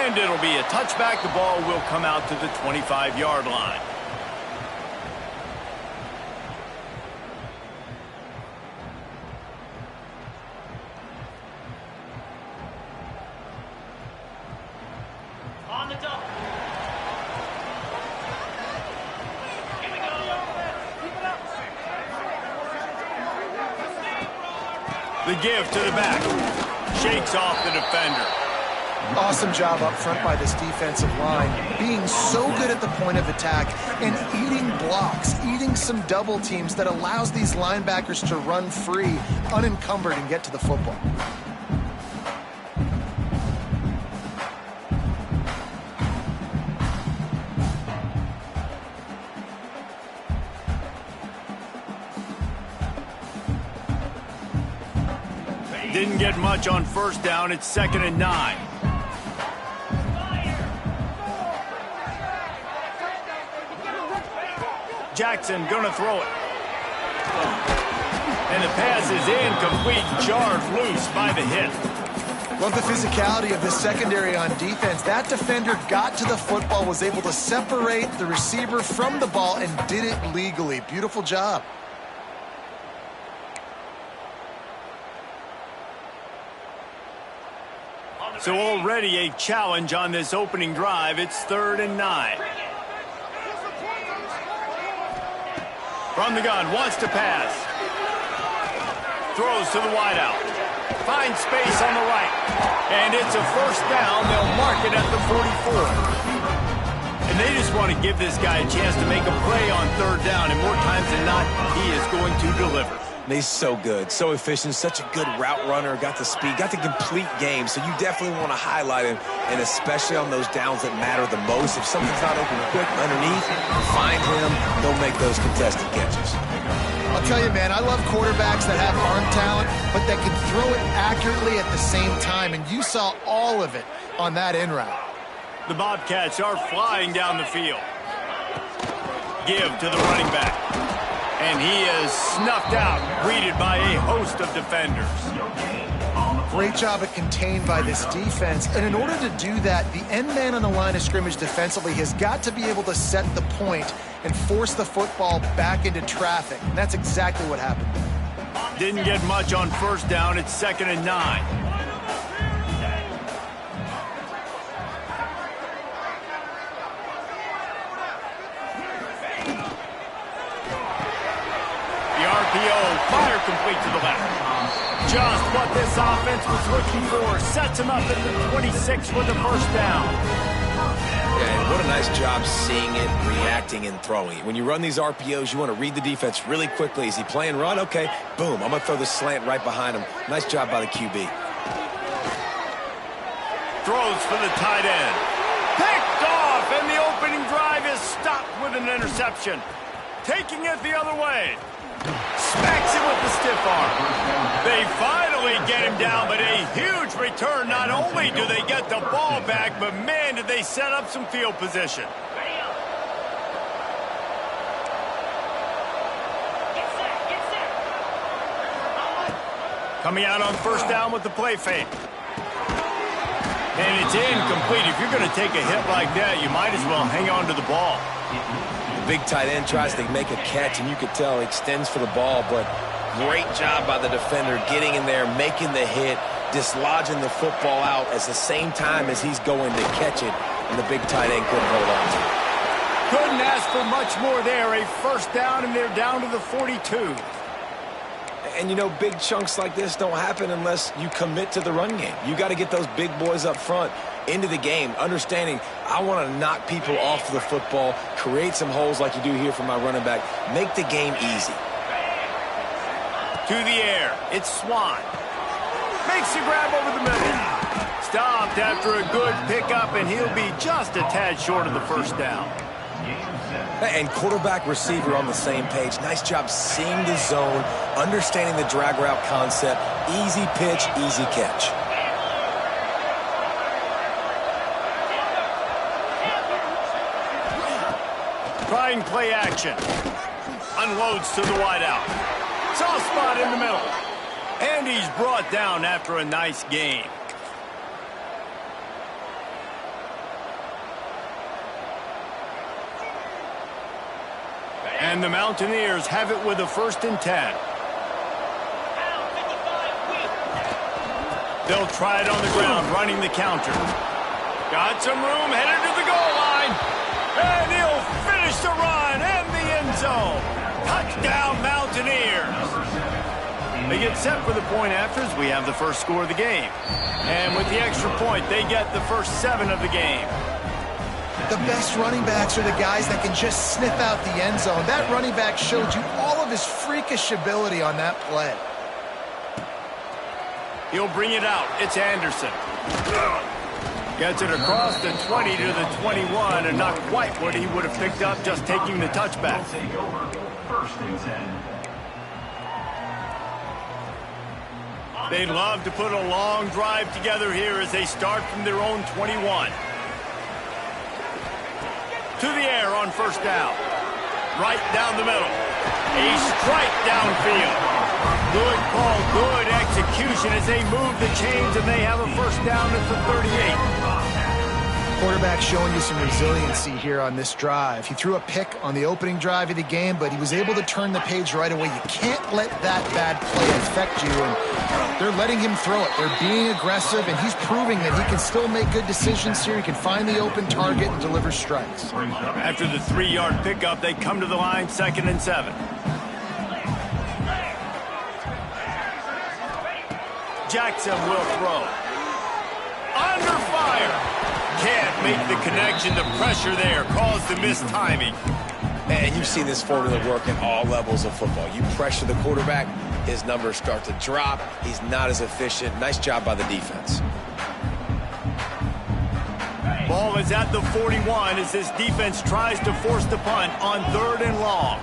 And it'll be a touchback. The ball will come out to the 25-yard line. On the double. Here we go. Keep it up. The give to the back. Shakes off the defender. Awesome job up front by this defensive line, being so good at the point of attack and eating blocks, eating some double teams that allows these linebackers to run free, unencumbered, and get to the football. Didn't get much on first down. It's 2nd and 9. Jackson gonna throw it. And the pass is incomplete. Jarred loose by the hit. Love the physicality of the secondary on defense. That defender got to the football, was able to separate the receiver from the ball, and did it legally. Beautiful job. So already a challenge on this opening drive. It's 3rd and 9. From the gun, wants to pass. Throws to the wideout. Finds space on the right. And it's a first down. They'll mark it at the 44. And they just want to give this guy a chance to make a play on 3rd down. And more times than not, he is going to deliver. He's so good, so efficient, such a good route runner, got the speed, got the complete game, so you definitely want to highlight him, and especially on those downs that matter the most. If something's not open quick underneath, find him, he'll make those contested catches. I'll tell you, man, I love quarterbacks that have arm talent, but that can throw it accurately at the same time, and you saw all of it on that in route. The Bobcats are flying down the field. Give to the running back. And he is snuffed out, greeted by a host of defenders. Great job at contained by this defense. And in order to do that, the end man on the line of scrimmage defensively has got to be able to set the point and force the football back into traffic. And that's exactly what happened. Didn't get much on first down. It's 2nd and 9. Fire complete to the left. Just what this offense was looking for. Sets him up at the 26 for the first down. Yeah, and what a nice job seeing it, reacting, and throwing. When you run these RPOs, you want to read the defense really quickly. Is he playing run? Okay, boom. I'm going to throw the slant right behind him. Nice job by the QB. Throws for the tight end. Picked off, and the opening drive is stopped with an interception. Taking it the other way. Smacks him with the stiff arm. They finally get him down, but a huge return. Not only do they get the ball back, but man, did they set up some field position. Coming out on first down with the play fake. And it's incomplete. If you're going to take a hit like that, you might as well hang on to the ball. Big tight end tries to make a catch, and you could tell he extends for the ball, but great job by the defender getting in there, making the hit, dislodging the football out at the same time as he's going to catch it, and the big tight end couldn't hold on to it. Couldn't ask for much more there. A first down, and they're down to the 42. And, you know, big chunks like this don't happen unless you commit to the run game. You got to get those big boys up front into the game, understanding I want to knock people off the football, create some holes like you do here for my running back, make the game easy. To the air, it's Swan. Makes the grab over the middle. Stopped after a good pickup, and he'll be just a tad short of the first down. And quarterback receiver on the same page. Nice job seeing the zone, understanding the drag route concept. Easy pitch, easy catch. Trying play action. Unloads to the wideout. Soft spot in the middle. And he's brought down after a nice gain. And the Mountaineers have it with a 1st and 10. They'll try it on the ground, running the counter. Got some room, headed to the goal line. And he'll finish the run and the end zone. Touchdown, Mountaineers. They get set for the point after as we have the first score of the game. And with the extra point, they get the first 7 of the game. The best running backs are the guys that can just sniff out the end zone. That running back showed you all of his freakish ability on that play. He'll bring it out. It's Anderson. Gets it across the 20 to the 21, and not quite what he would have picked up just taking the touchback. They'd love to put a long drive together here as they start from their own 21. To the air on 1st down. Right down the middle. A strike downfield. Good call, good execution as they move the chains, and they have a 1st down at the 38. Quarterback showing you some resiliency here on this drive. He threw a pick on the opening drive of the game, but he was able to turn the page right away. You can't let that bad play affect you, and they're letting him throw it. They're being aggressive, and he's proving that he can still make good decisions here. He can find the open target and deliver strikes. After the 3-yard pickup, they come to the line, 2nd and 7. Jackson will throw. Under fire. Can't make the connection. The pressure there caused the missed timing. And you've seen this formula work at all levels of football. You pressure the quarterback, his numbers start to drop. He's not as efficient. Nice job by the defense. Ball is at the 41 as this defense tries to force the punt on 3rd and long.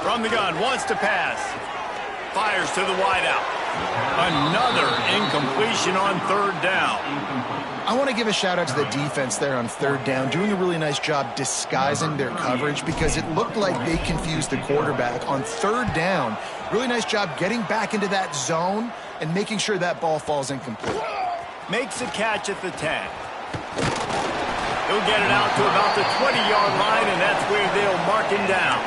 From the gun, wants to pass. Fires to the wideout. Another incompletion on 3rd down. I want to give a shout out to the defense there on 3rd down, doing a really nice job disguising their coverage because it looked like they confused the quarterback on 3rd down. Really nice job getting back into that zone and making sure that ball falls incomplete. Makes a catch at the 10. He'll get it out to about the 20-yard line, and that's where they'll mark him down.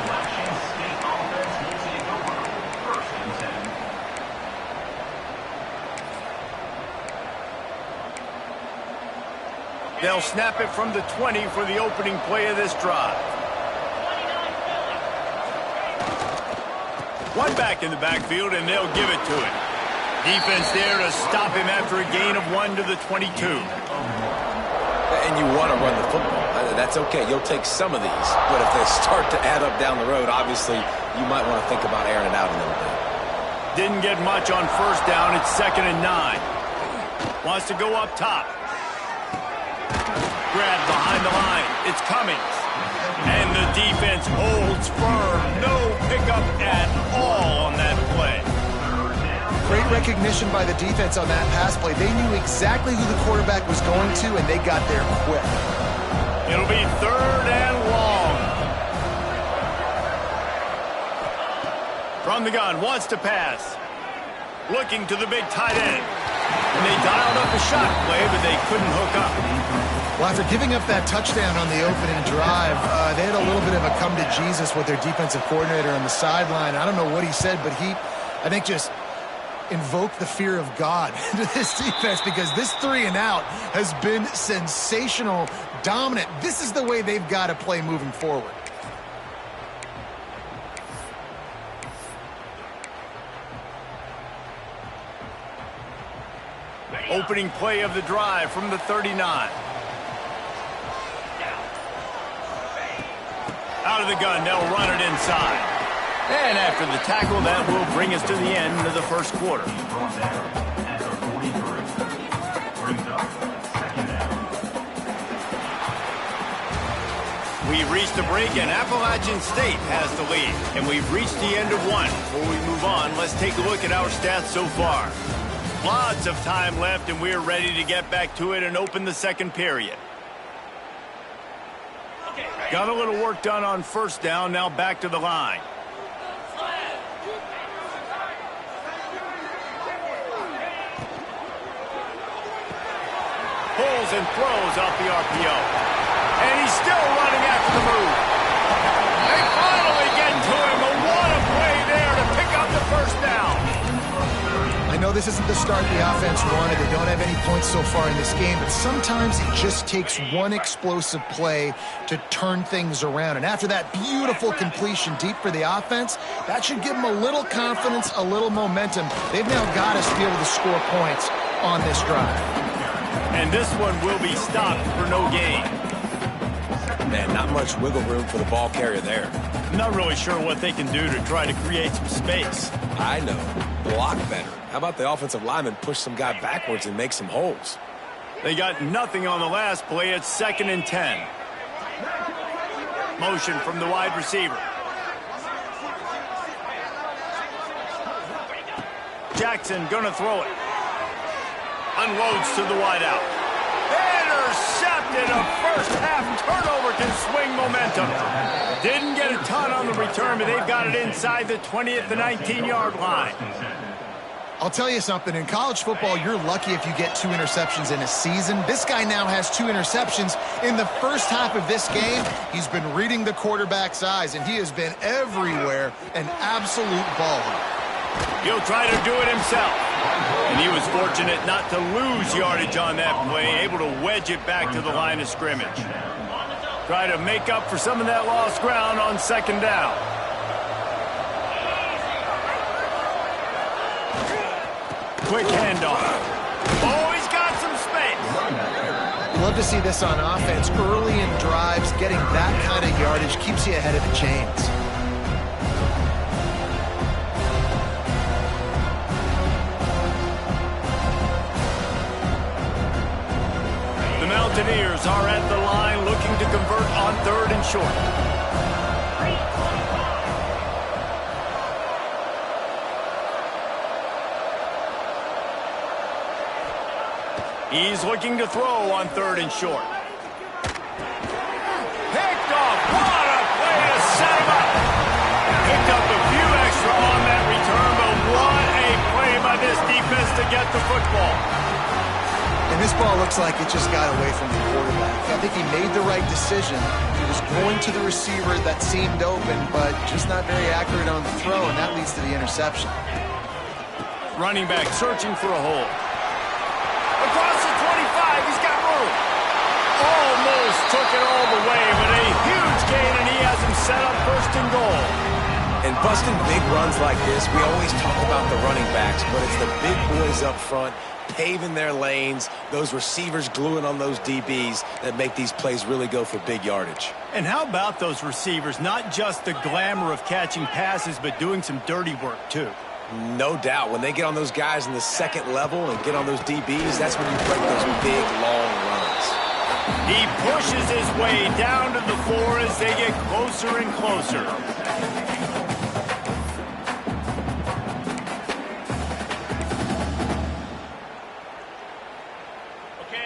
They'll snap it from the 20 for the opening play of this drive. One back in the backfield, and they'll give it to him. Defense there to stop him after a gain of 1 to the 22. And you want to run the football. That's okay. You'll take some of these. But if they start to add up down the road, obviously, you might want to think about airing it out a little bit. Didn't get much on 1st down. It's 2nd and 9. Wants to go up top. Grab behind the line. It's Cummings. And the defense holds firm. No pickup at all on that play. Great recognition by the defense on that pass play. They knew exactly who the quarterback was going to, and they got there quick. It'll be 3rd and long. From the gun, wants to pass. Looking to the big tight end. And they dialed up a shot play, but they couldn't hook up. Well, after giving up that touchdown on the opening drive, they had a little bit of a come to Jesus with their defensive coordinator on the sideline. I don't know what he said, but he, I think, just invoked the fear of God into this defense because this 3-and-out has been sensational, dominant. This is the way they've got to play moving forward. Opening play of the drive from the 39. Out of the gun, they'll run it inside. And after the tackle, that will bring us to the end of the first quarter. We've reached the break, and Appalachian State has the lead. And we've reached the end of one. Before we move on, let's take a look at our stats so far. Lots of time left, and we're ready to get back to it and open the second period. Got a little work done on 1st down, now back to the line. Pulls and throws off the RPO. And he's still running after the move. They finally get to him, but what a play there to pick up the first down. I know this isn't the start the offense wanted. They don't have any points so far in this game, but sometimes it just takes one explosive play to turn things around. And after that beautiful completion deep for the offense, that should give them a little confidence, a little momentum. They've now got us to be able to score points on this drive. And this one will be stopped for no gain. Man, not much wiggle room for the ball carrier there. I'm not really sure what they can do to try to create some space. I know. Block better. How about the offensive lineman push some guy backwards and make some holes? They got nothing on the last play. It's 2nd and 10. Motion from the wide receiver. Jackson gonna throw it. Unloads to the wideout. Intercepted. A first half turnover can swing momentum. Didn't get a ton on the return, but they've got it inside the 20 at the 19-yard line. I'll tell you something, in college football, you're lucky if you get 2 interceptions in a season. This guy now has 2 interceptions. In the first half of this game, he's been reading the quarterback's eyes, and he has been everywhere, an absolute baller. He'll try to do it himself. And he was fortunate not to lose yardage on that play, able to wedge it back to the line of scrimmage. Try to make up for some of that lost ground on 2nd down. Quick handoff. Oh, he's got some space. Love to see this on offense. Early in drives, getting that kind of yardage keeps you ahead of the chains. The Mountaineers are at the line looking to convert on 3rd and short. He's looking to throw on 3rd and short. Picked off. What a play to set him up. Picked up a few extra on that return, but what a play by this defense to get the football. And this ball looks like it just got away from the quarterback. I think he made the right decision. He was going to the receiver that seemed open, but just not very accurate on the throw, and that leads to the interception. Running back searching for a hole. Across the 25, he's got room. Almost took it all the way, but a huge gain, and he has him set up 1st and goal. And busting big runs like this, we always talk about the running backs, but it's the big boys up front paving their lanes, those receivers gluing on those DBs that make these plays really go for big yardage. And how about those receivers? Not just the glamour of catching passes, but doing some dirty work, too. No doubt. When they get on those guys in the 2nd level and get on those DBs, that's when you break those big, long runs. He pushes his way down to the floor as they get closer and closer.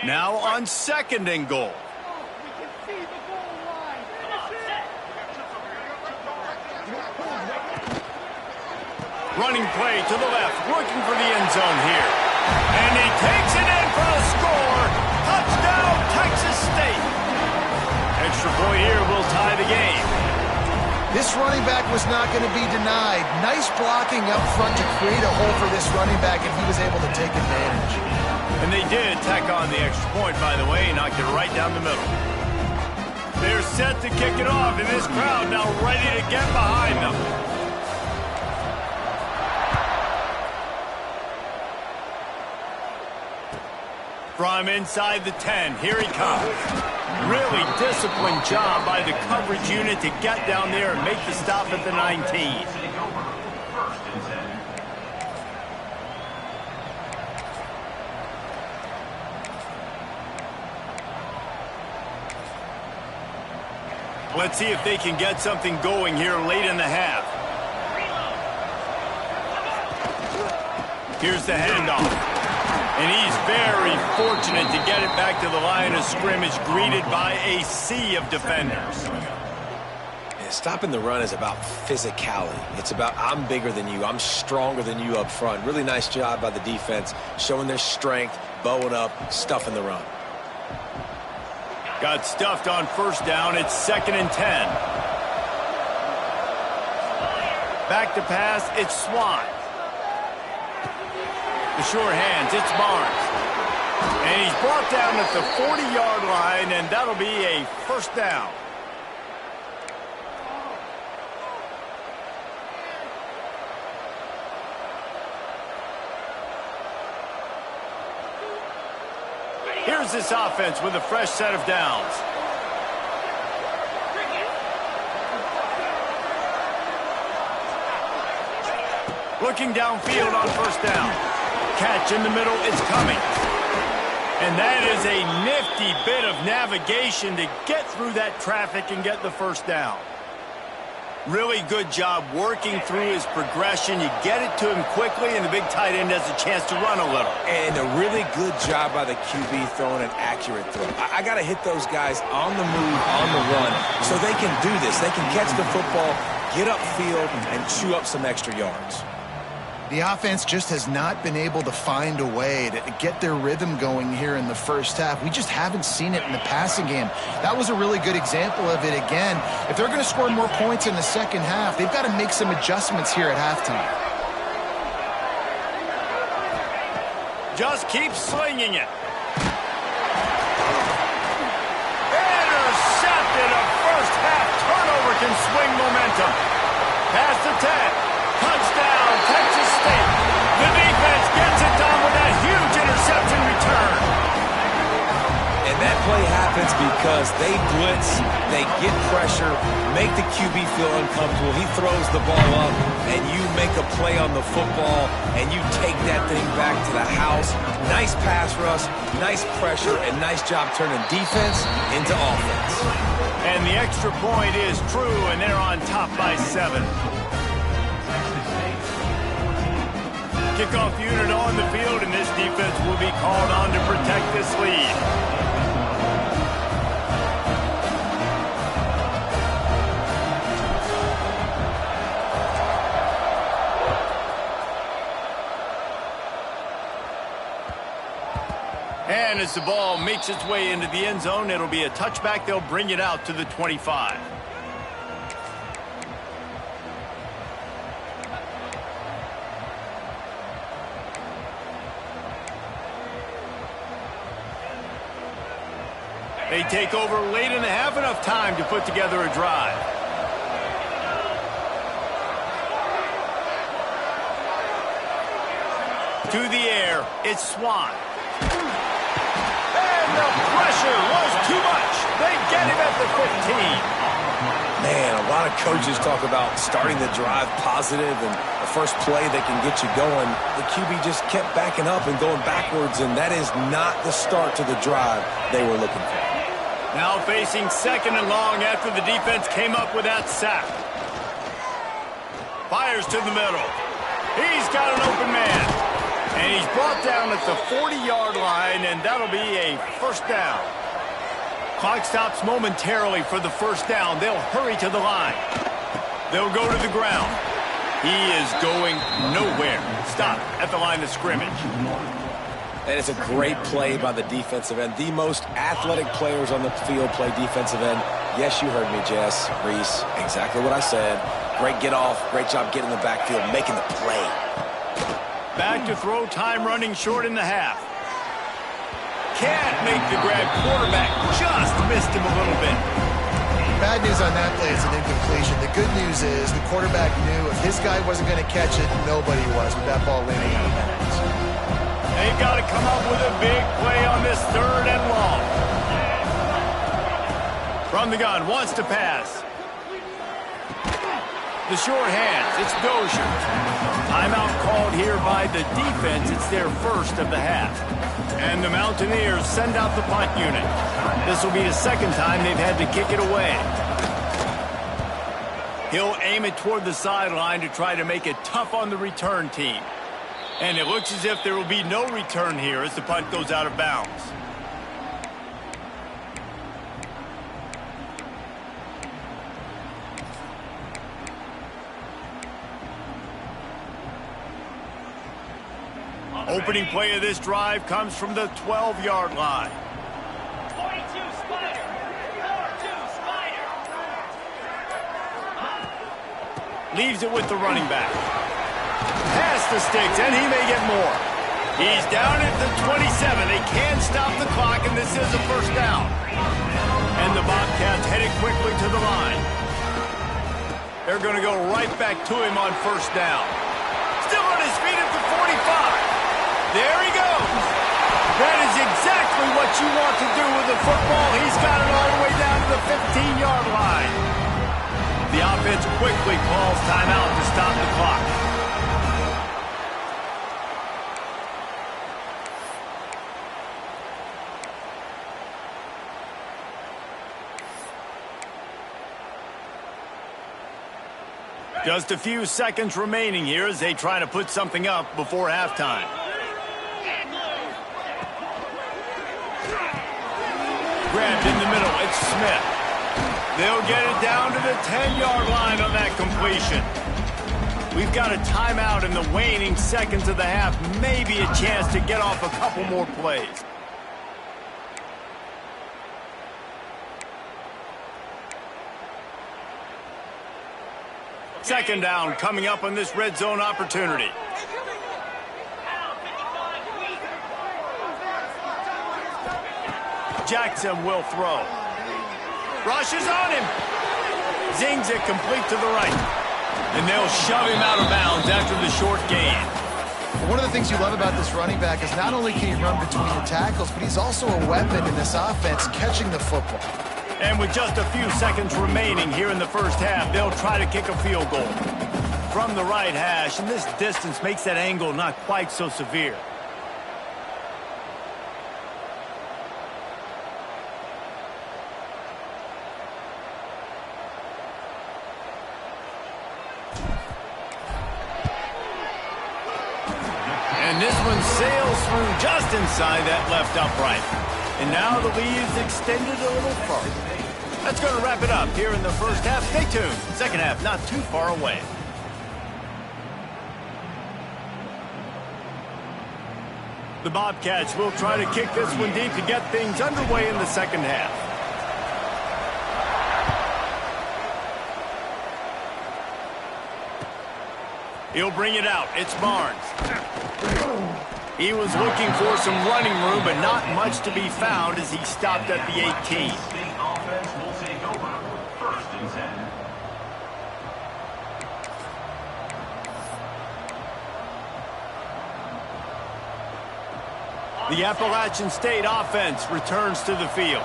Now on 2nd and goal. Running play to the left, looking for the end zone here. And he takes it in for a score. Touchdown, Texas State. Extra point here will tie the game. This running back was not going to be denied. Nice blocking up front to create a hole for this running back, and he was able to take advantage. And they did tack on the extra point, by the way, knocked it right down the middle. They're set to kick it off, and this crowd now ready to get behind them. From inside the 10, here he comes. Really disciplined job by the coverage unit to get down there and make the stop at the 19. Let's see if they can get something going here late in the half. Here's the handoff. And he's very fortunate to get it back to the line of scrimmage, greeted by a sea of defenders. Yeah, stopping the run is about physicality. It's about I'm bigger than you, I'm stronger than you up front. Really nice job by the defense, showing their strength, bowing up, stuffing the run. Got stuffed on first down. It's 2nd and 10. Back to pass. It's Swan. The short hands. It's Barnes. And he's brought down at the 40-yard line, and that'll be a first down. Here's this offense with a fresh set of downs. Looking downfield on first down. Catch in the middle, it's coming. And that is a nifty bit of navigation to get through that traffic and get the first down. Really good job working through his progression. You get it to him quickly, and the big tight end has a chance to run a little. And a really good job by the QB throwing an accurate throw. I got to hit those guys on the move, on the run, so they can do this. They can catch the football, get upfield, and chew up some extra yards. The offense just has not been able to find a way to get their rhythm going here in the first half. We just haven't seen it in the passing game. That was a really good example of it again. If they're going to score more points in the second half, they've got to make some adjustments here at halftime. Just keep slinging it. Intercepted. A first half turnover can swing momentum. Pass to 10. Touchdown, Texas State. The defense gets it done with that huge interception return. And that play happens because they blitz, they get pressure, make the QB feel uncomfortable. He throws the ball up, and you make a play on the football, and you take that thing back to the house. Nice pass rush, nice pressure, and nice job turning defense into offense. And the extra point is true, and they're on top by 7. Kickoff unit on the field, and this defense will be called on to protect this lead. And as the ball makes its way into the end zone, it'll be a touchback. They'll bring it out to the 25. They take over late in the half, enough time to put together a drive. To the air, it's Swan. And the pressure was too much. They get him at the 15. Man, a lot of coaches talk about starting the drive positive and the first play that can get you going. The QB just kept backing up and going backwards, and that is not the start to the drive they were looking for. Now facing 2nd and long after the defense came up with that sack. Fires to the middle. He's got an open man. And he's brought down at the 40-yard line, and that'll be a first down. Clock stops momentarily for the first down. They'll hurry to the line. They'll go to the ground. He is going nowhere. Stop at the line of scrimmage. And it's a great play by the defensive end. The most athletic players on the field play defensive end. Yes, you heard me, Jess, Reese. Exactly what I said. Great get off. Great job getting in the backfield, making the play. Back to throw, time running short in the half. Can't make the grab. Quarterback just missed him a little bit. Bad news on that play is an incompletion. The good news is the quarterback knew if his guy wasn't going to catch it, nobody was with that ball landing out of bounds. They've got to come up with a big play on this 3rd and long. From the gun, wants to pass. The short hands, it's Dozier. Timeout called here by the defense. It's their first of the half. And the Mountaineers send out the punt unit. This will be the 2nd time they've had to kick it away. He'll aim it toward the sideline to try to make it tough on the return team. And it looks as if there will be no return here as the punt goes out of bounds. Opening play of this drive comes from the 12-yard line. 42 Spider. Leaves it with the running back. Past the sticks, and he may get more. He's down at the 27. They can stop the clock, and this is a first down. And the Bobcats headed quickly to the line. They're going to go right back to him on first down. Still on his feet at the 45. There he goes. That is exactly what you want to do with the football. He's got it all the way down to the 15-yard line. The offense quickly calls timeout to stop the clock. Just a few seconds remaining here as they try to put something up before halftime. Grabbed in the middle, it's Smith. They'll get it down to the 10-yard line on that completion. We've got a timeout in the waning seconds of the half. Maybe a chance to get off a couple more plays. Second down coming up on this red zone opportunity. Jackson will throw. Rushes on him. Zings it complete to the right. And they'll shove him out of bounds after the short gain. One of the things you love about this running back is not only can he run between the tackles, but he's also a weapon in this offense catching the football. And with just a few seconds remaining here in the first half, they'll try to kick a field goal. From the right hash, and this distance makes that angle not quite so severe. And this one sails through just inside that left upright. And now the lead is extended a little further. That's going to wrap it up here in the first half. Stay tuned. Second half not too far away. The Bobcats will try to kick this one deep to get things underway in the second half. He'll bring it out. It's Barnes. He was looking for some running room, but not much to be found as he stopped at the 18. The Appalachian State offense returns to the field.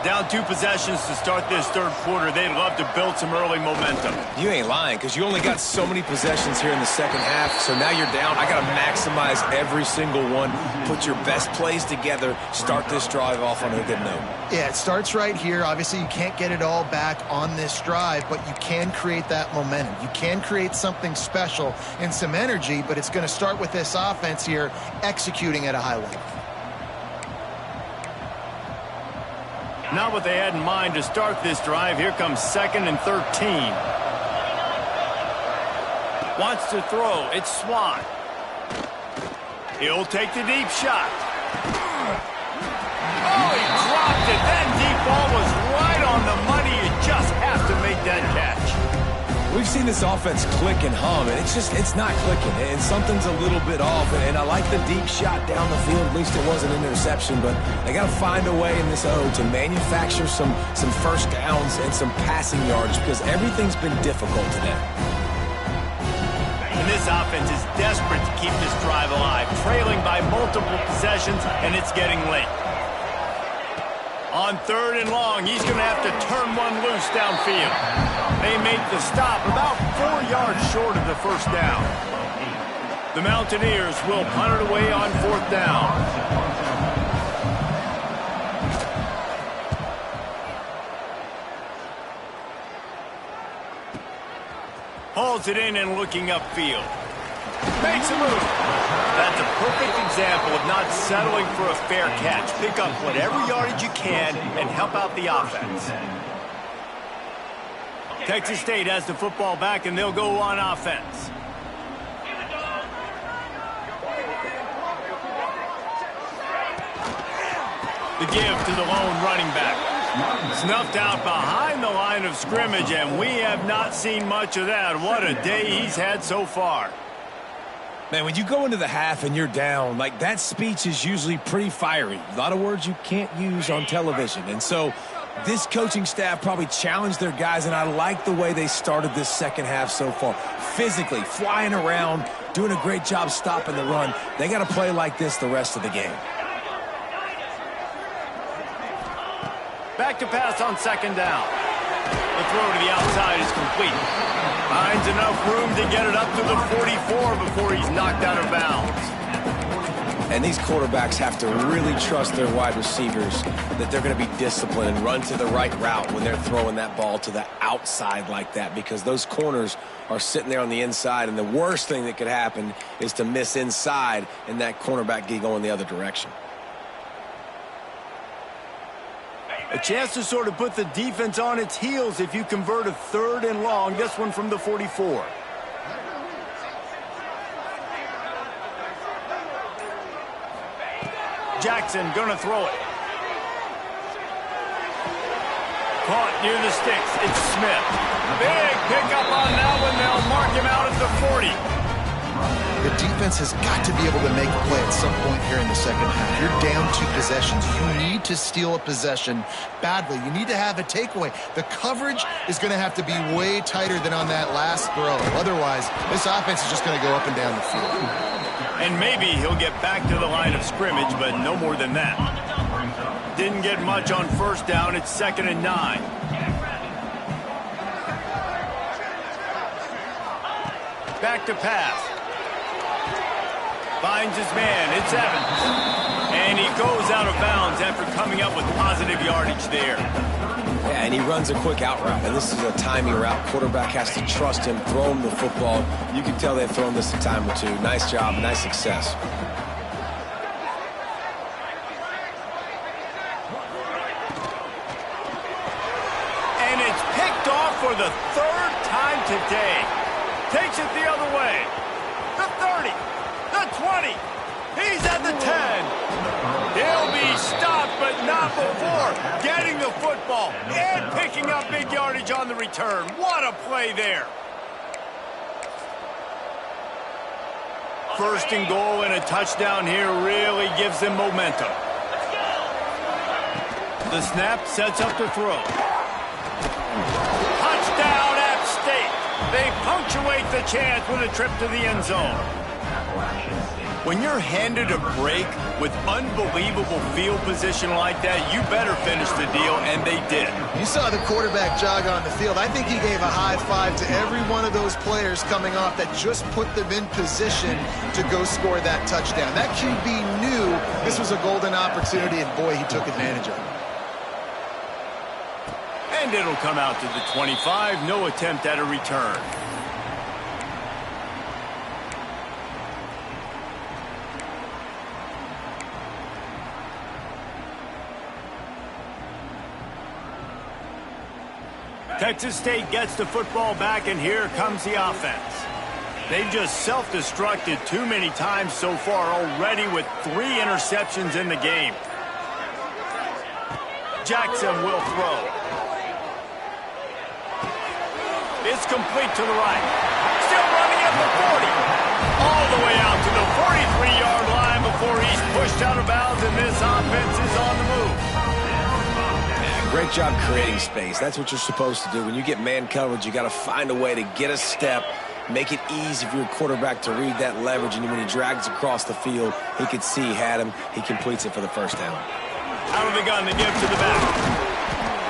Down 2 possessions to start this third quarter. They'd love to build some early momentum. You ain't lying, because you only got so many possessions here in the second half, so now you're down. I got to maximize every single one, put your best plays together, start this drive off on a good note. Yeah, it starts right here. Obviously, you can't get it all back on this drive, but you can create that momentum. You can create something special and some energy, but it's going to start with this offense here executing at a high level. Not what they had in mind to start this drive. Here comes 2nd and 13. Wants to throw. It's Swan. He'll take the deep shot. Oh, he dropped it. That deep ball was right on the money. You just have to make that catch. We've seen this offense click and hum, and it's not clicking, and something's a little bit off, and I like the deep shot down the field. At least it wasn't an interception, but they got to find a way in this O to manufacture some first downs and some passing yards because everything's been difficult today. And this offense is desperate to keep this drive alive, trailing by multiple possessions, and it's getting late. On 3rd and long, he's going to have to turn one loose downfield. They make the stop about 4 yards short of the first down. The Mountaineers will punt it away on 4th down. Hauls it in and looking upfield. Makes a move. That's a perfect example of not settling for a fair catch. Pick up whatever yardage you can and help out the offense. Texas State has the football back, and they'll go on offense. The give to the lone running back. Snuffed out behind the line of scrimmage, and we have not seen much of that. What a day he's had so far. Man, when you go into the half and you're down, like, that speech is usually pretty fiery. A lot of words you can't use on television. And so this coaching staff probably challenged their guys, and I like the way they started this second half so far. Physically, flying around, doing a great job stopping the run. They got to play like this the rest of the game. Back to pass on second down. The throw to the outside is complete. Finds enough room to get it up to the 44 before he's knocked out of bounds. And these quarterbacks have to really trust their wide receivers that they're going to be disciplined and run to the right route when they're throwing that ball to the outside like that, because those corners are sitting there on the inside, and the worst thing that could happen is to miss inside and that cornerback get going the other direction. A chance to sort of put the defense on its heels if you convert a 3rd and long. This one from the 44. Jackson gonna throw it. Caught near the sticks. It's Smith. Big pickup on that one. They'll mark him out at the 40. The defense has got to be able to make a play at some point here in the second half. You're down 2 possessions. You need to steal a possession badly. You need to have a takeaway. The coverage is going to have to be way tighter than on that last throw. Otherwise, this offense is just going to go up and down the field. And maybe he'll get back to the line of scrimmage, but no more than that. Didn't get much on first down. It's 2nd and 9. Back to pass. Finds his man. It's Evans. And he goes out of bounds after coming up with positive yardage there. Yeah, and he runs a quick out route, and this is a timing route. Quarterback has to trust him, throw him the football. You can tell they've thrown this a time or two. Nice job, nice success. And it's picked off for the 3rd time today. Takes it the other way. The 30. The 20. He's at the 10. He'll be stopped, but not before getting the football and picking up big yardage on the return. What a play there. 1st and goal, and a touchdown here really gives them momentum. The snap sets up the throw. Touchdown, App State. They punctuate the chance with a trip to the end zone. When you're handed a break with unbelievable field position like that, you better finish the deal, and they did. You saw the quarterback jog on the field. I think he gave a high five to every one of those players coming off that just put them in position to go score that touchdown. That QB knew this was a golden opportunity, and boy, he took advantage of it. And it'll come out to the 25. No attempt at a return. Texas State gets the football back, and here comes the offense. They've just self-destructed too many times so far already with 3 interceptions in the game. Jackson will throw. It's complete to the right. Still running at the 40. All the way out to the 43-yard line before he's pushed out of bounds, and this offense is on the move. Great job creating space. That's what you're supposed to do. When you get man coverage, you got to find a way to get a step, make it easy for your quarterback to read that leverage, and when he drags across the field, he could see he had him. He completes it for the 1st down. Out of the gun, they give to the back.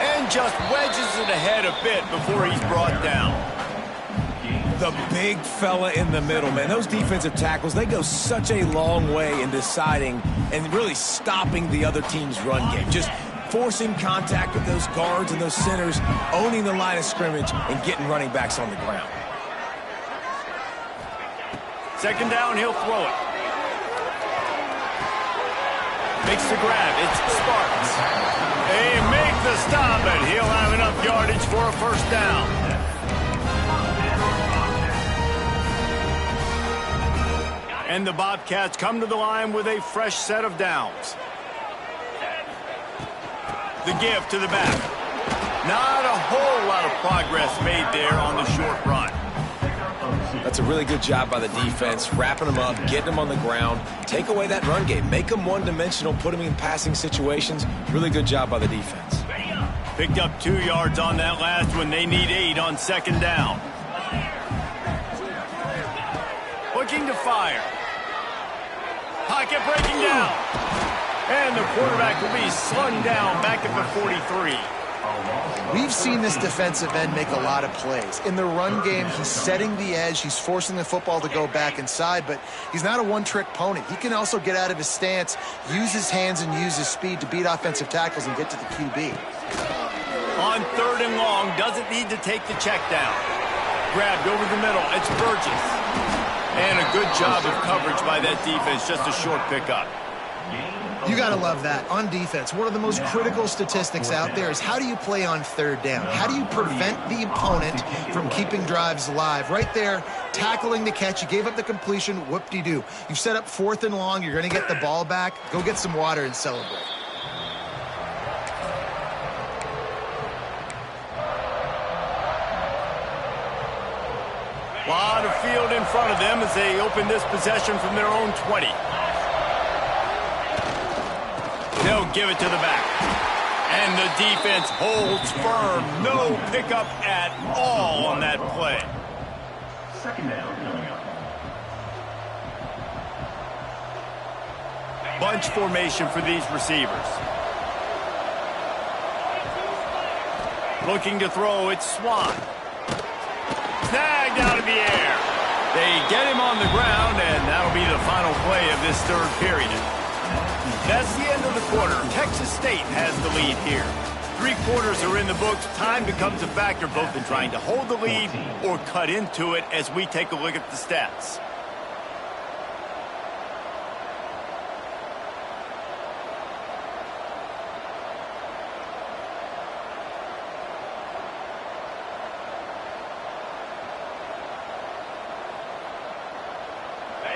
And just wedges it ahead a bit before he's brought down. The big fella in the middle, man. Those defensive tackles, they go such a long way in deciding and really stopping the other team's run game. Just forcing contact with those guards and those centers, owning the line of scrimmage, and getting running backs on the ground. 2nd down, he'll throw it. Makes the grab. It's Sparks. They make the stop, and he'll have enough yardage for a 1st down. And the Bobcats come to the line with a fresh set of downs. The give to the back. Not a whole lot of progress made there on the short run. That's a really good job by the defense, wrapping them up, getting them on the ground. Take away that run game. Make them one-dimensional, put them in passing situations. Really good job by the defense. Picked up 2 yards on that last one. They need 8 on second down. Looking to fire. Pocket breaking down. And the quarterback will be slung down back at the 43. We've seen this defensive end make a lot of plays. In the run game, he's setting the edge. He's forcing the football to go back inside, but he's not a one-trick pony. He can also get out of his stance, use his hands, and use his speed to beat offensive tackles and get to the QB. On 3rd and long, doesn't need to take the check down. Grabbed over the middle. It's Burgess. And a good job of coverage by that defense. Just a short pickup. You got to love that. On defense, one of the most critical statistics out there is how do you play on 3rd down? How do you prevent the opponent from keeping drives alive? Right there, tackling the catch. You gave up the completion. Whoop-de-doo. You've set up 4th and long. You're going to get the ball back. Go get some water and celebrate. A lot of field in front of them as they open this possession from their own 20. They'll give it to the back. And the defense holds firm. No pickup at all on that play. Second down coming up. Bunch formation for these receivers. Looking to throw, it's Swan. Snagged out of the air. They get him on the ground, and that'll be the final play of this 3rd period. That's the end of the quarter. Texas State has the lead here. 3 quarters are in the books. Time becomes a factor both in trying to hold the lead or cut into it as we take a look at the stats.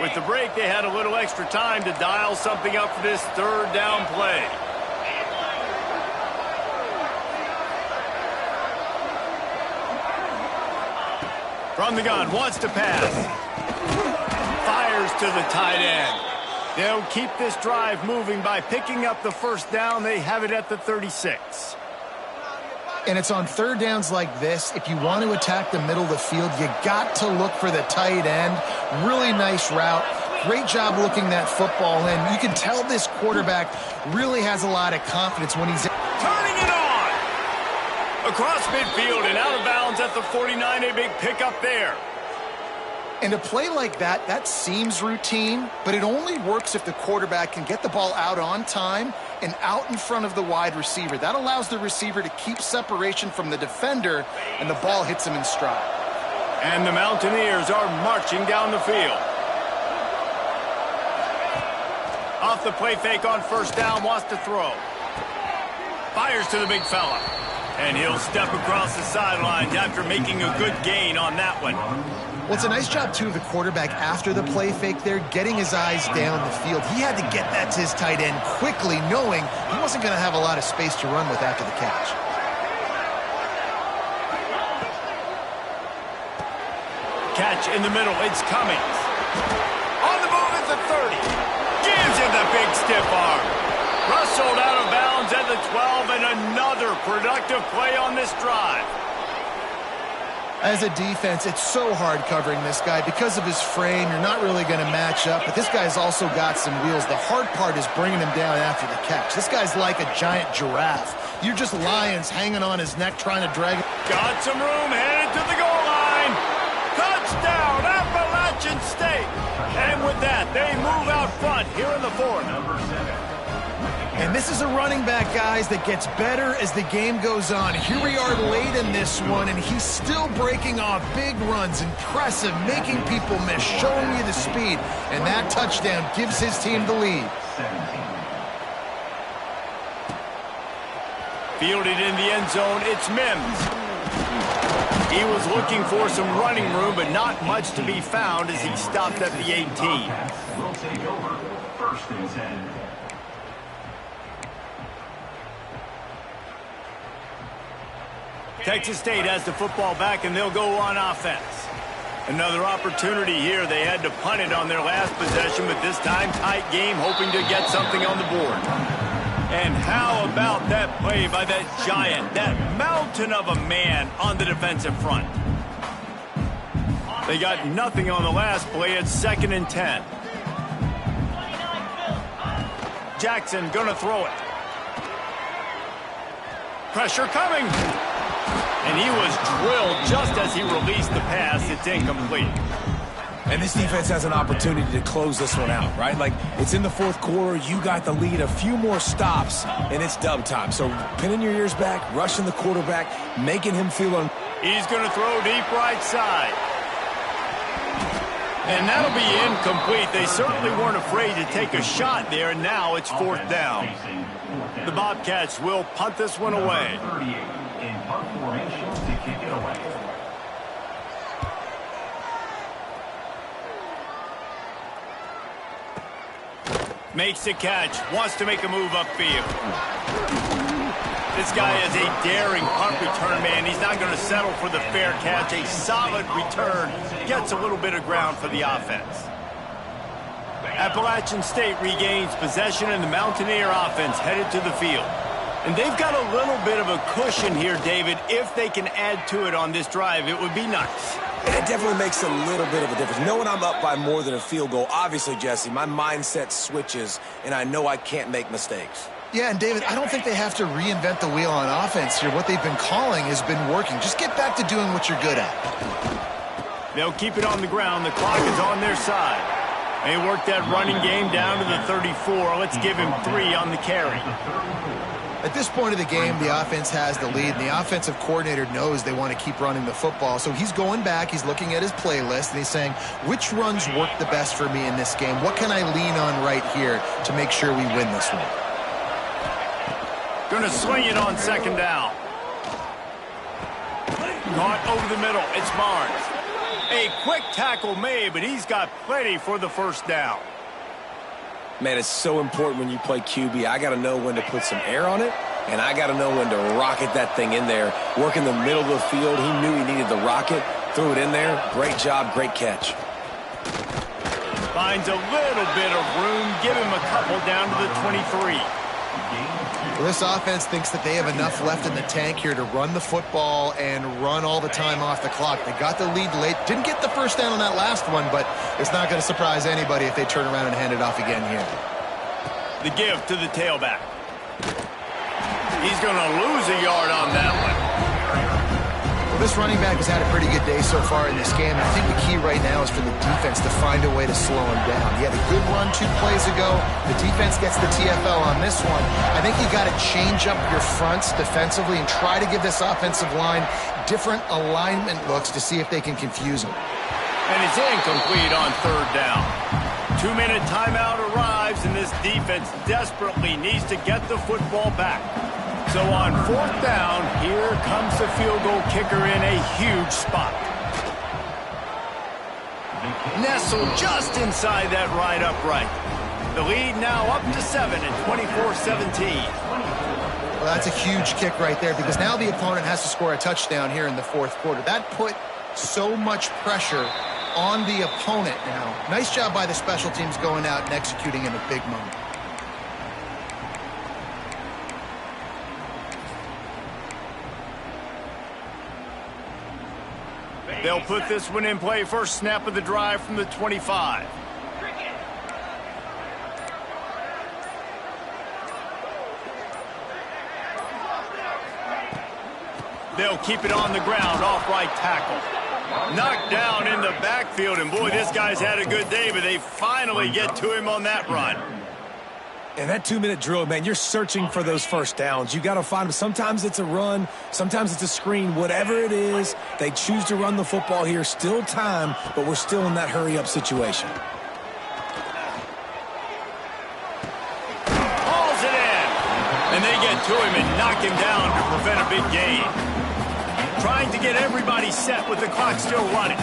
With the break, they had a little extra time to dial something up for this 3rd down play. From the gun, wants to pass. Fires to the tight end. They'll keep this drive moving by picking up the 1st down. They have it at the 36. And it's on 3rd downs like this. If you want to attack the middle of the field, you got to look for the tight end. Really nice route. Great job looking that football in. You can tell this quarterback really has a lot of confidence when he's turning it on. Across midfield and out of bounds at the 49. A big pickup there. And a play like that, that seems routine, but it only works if the quarterback can get the ball out on time and out in front of the wide receiver. That allows the receiver to keep separation from the defender, and the ball hits him in stride. And the Mountaineers are marching down the field. Off the play fake on 1st down, wants to throw. Fires to the big fella. And he'll step across the sidelines after making a good gain on that one. Well, it's a nice job, too, of the quarterback after the play fake there, getting his eyes down the field. He had to get that to his tight end quickly, knowing he wasn't going to have a lot of space to run with after the catch. Catch in the middle, it's Cummings. On the move at the 30. Gives him the big stiff arm. Rustled out of bounds at the 12, and another productive play on this drive. As a defense, it's so hard covering this guy. Because of his frame, you're not really going to match up, but this guy's also got some wheels. The hard part is bringing him down after the catch. This guy's like a giant giraffe. You're just lions hanging on his neck trying to drag him. Got some room, headed to the goal line. Touchdown, Appalachian State. And with that, they move out front here in the 4th. And this is a running back, guys, that gets better as the game goes on. Here we are late in this one, and he's still breaking off big runs. Impressive, making people miss, showing you the speed. And that touchdown gives his team the lead. Fielded in the end zone, it's Mims. He was looking for some running room, but not much to be found as he stopped at the 18. Will take over 1st and 10. Texas State has the football back, and they'll go on offense. Another opportunity here. They had to punt it on their last possession, but this time tight game, hoping to get something on the board. And how about that play by that giant, that mountain of a man on the defensive front? They got nothing on the last play. It's 2nd and 10. Jackson gonna throw it. Pressure coming. And he was drilled just as he released the pass. It's incomplete. And this defense has an opportunity to close this one out, right? Like, it's in the 4th quarter. You got the lead, a few more stops, and it's dub time. So pinning your ears back, rushing the quarterback, making him feel He's going to throw deep right side. And that'll be incomplete. They certainly weren't afraid to take a shot there, and now it's 4th down. The Bobcats will punt this one away. In punt formation to kick it away. Makes the catch. Wants to make a move upfield. This guy is a daring punt return man. He's not going to settle for the fair catch. A solid return. Gets a little bit of ground for the offense. Appalachian State regains possession, and the Mountaineer offense headed to the field. And they've got a little bit of a cushion here, David. If they can add to it on this drive, it would be nice. It definitely makes a little bit of a difference. Knowing I'm up by more than a field goal, obviously, Jesse, my mindset switches, and I know I can't make mistakes. Yeah, and David, I don't think they have to reinvent the wheel on offense here. What they've been calling has been working. Just get back to doing what you're good at. They'll keep it on the ground. The clock is on their side. They work that running game down to the 34. Let's give him 3 on the carry. At this point of the game, the offense has the lead, and the offensive coordinator knows they want to keep running the football. So he's going back, he's looking at his playlist, and he's saying, which runs work the best for me in this game? What can I lean on right here to make sure we win this one? Going to swing it on 2nd down. Caught over the middle. It's Barnes. A quick tackle made, but he's got plenty for the 1st down. Man, it's so important when you play QB. I got to know when to put some air on it, and I got to know when to rocket that thing in there. Work in the middle of the field. He knew he needed the rocket. Threw it in there. Great job, great catch. Finds a little bit of room. Give him a couple down to the 23. Well, this offense thinks that they have enough left in the tank here to run the football and run all the time off the clock. They got the lead late. Didn't get the 1st down on that last one, but it's not going to surprise anybody if they turn around and hand it off again here. The give to the tailback. He's going to lose a yard on that one. Well, this running back has had a pretty good day so far in this game. I think the key right now is for the defense to find a way to slow him down. He had a good run 2 plays ago. The defense gets the TFL on this one. I think you got to change up your fronts defensively and try to give this offensive line different alignment looks to see if they can confuse him. And it's incomplete on 3rd down. 2-minute timeout arrives, and this defense desperately needs to get the football back. So on 4th down, here comes the field goal kicker in a huge spot. Nestled just inside that right upright. The lead now up to 7 and 24-17. Well, that's a huge kick right there because now the opponent has to score a touchdown here in the 4th quarter. That put so much pressure on the opponent now. Nice job by the special teams going out and executing in a big moment. They'll put this one in play. First snap of the drive from the 25. They'll keep it on the ground, off right tackle. Knocked down in the backfield, and boy, this guy's had a good day, but they finally get to him on that run. And that 2-minute drill, man, you're searching for those 1st downs. You got to find them. Sometimes it's a run, sometimes it's a screen. Whatever it is, they choose to run the football here. Still time, but we're still in that hurry-up situation. Hauls it in, and they get to him and knock him down to prevent a big gain. Trying to get everybody set with the clock still running.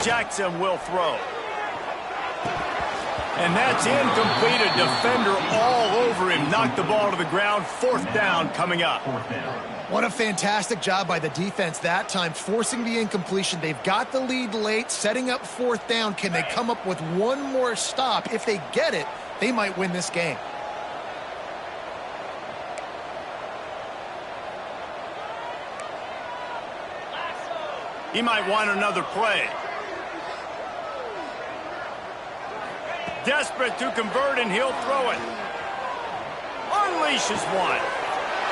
Jackson will throw. And that's incomplete. A defender all over him. Knocked the ball to the ground. 4th down coming up. What a fantastic job by the defense that time, forcing the incompletion. They've got the lead late, setting up 4th down. Can they come up with one more stop? If they get it, they might win this game. He might want another play. Desperate to convert, and he'll throw it. Unleashes one.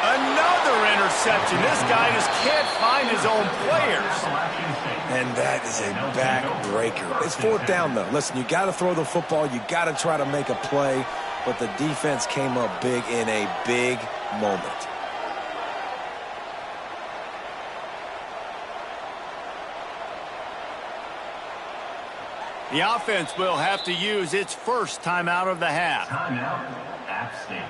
Another interception. This guy just can't find his own players. And that is a backbreaker. It's 4th down, though. Listen, you got to throw the football. You got to try to make a play. But the defense came up big in a big moment. The offense will have to use its first timeout of the half. Timeout, App State.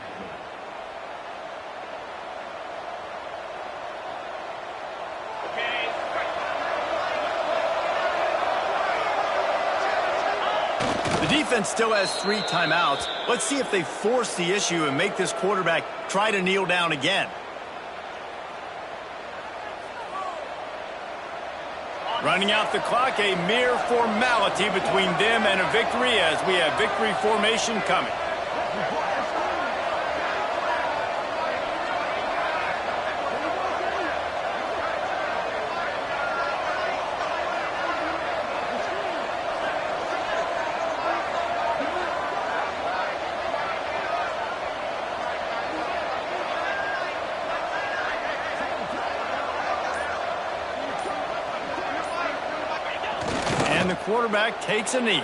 The defense still has 3 timeouts. Let's see if they force the issue and make this quarterback try to kneel down again. Running out the clock, a mere formality between them and a victory as we have victory formation coming. And the quarterback takes a knee.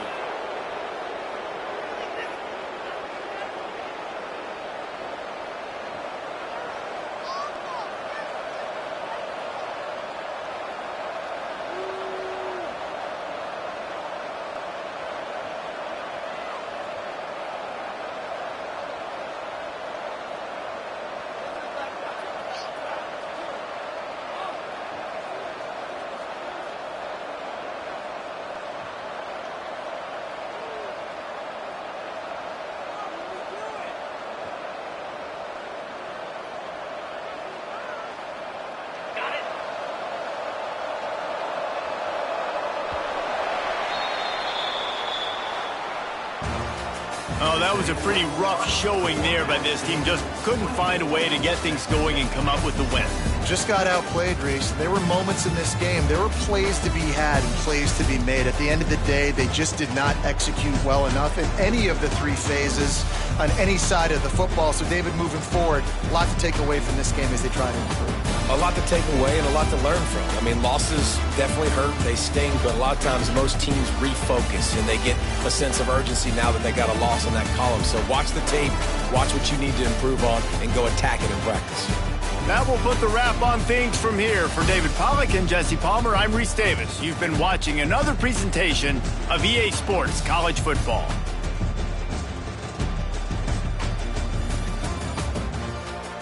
Oh, that was a pretty rough showing there by this team. Just couldn't find a way to get things going and come up with the win. Just got outplayed, Reese. There were moments in this game. There were plays to be had and plays to be made. At the end of the day, they just did not execute well enough in any of the 3 phases on any side of the football. So, David, moving forward, a lot to take away from this game as they try to improve. A lot to take away and a lot to learn from. I mean, losses definitely hurt. They sting, but a lot of times most teams refocus and they get a sense of urgency now that they got a loss in that column. So watch the tape, watch what you need to improve on, and go attack it in practice. That will put the wrap on things from here. For David Pollack and Jesse Palmer, I'm Reese Davis. You've been watching another presentation of EA Sports College Football.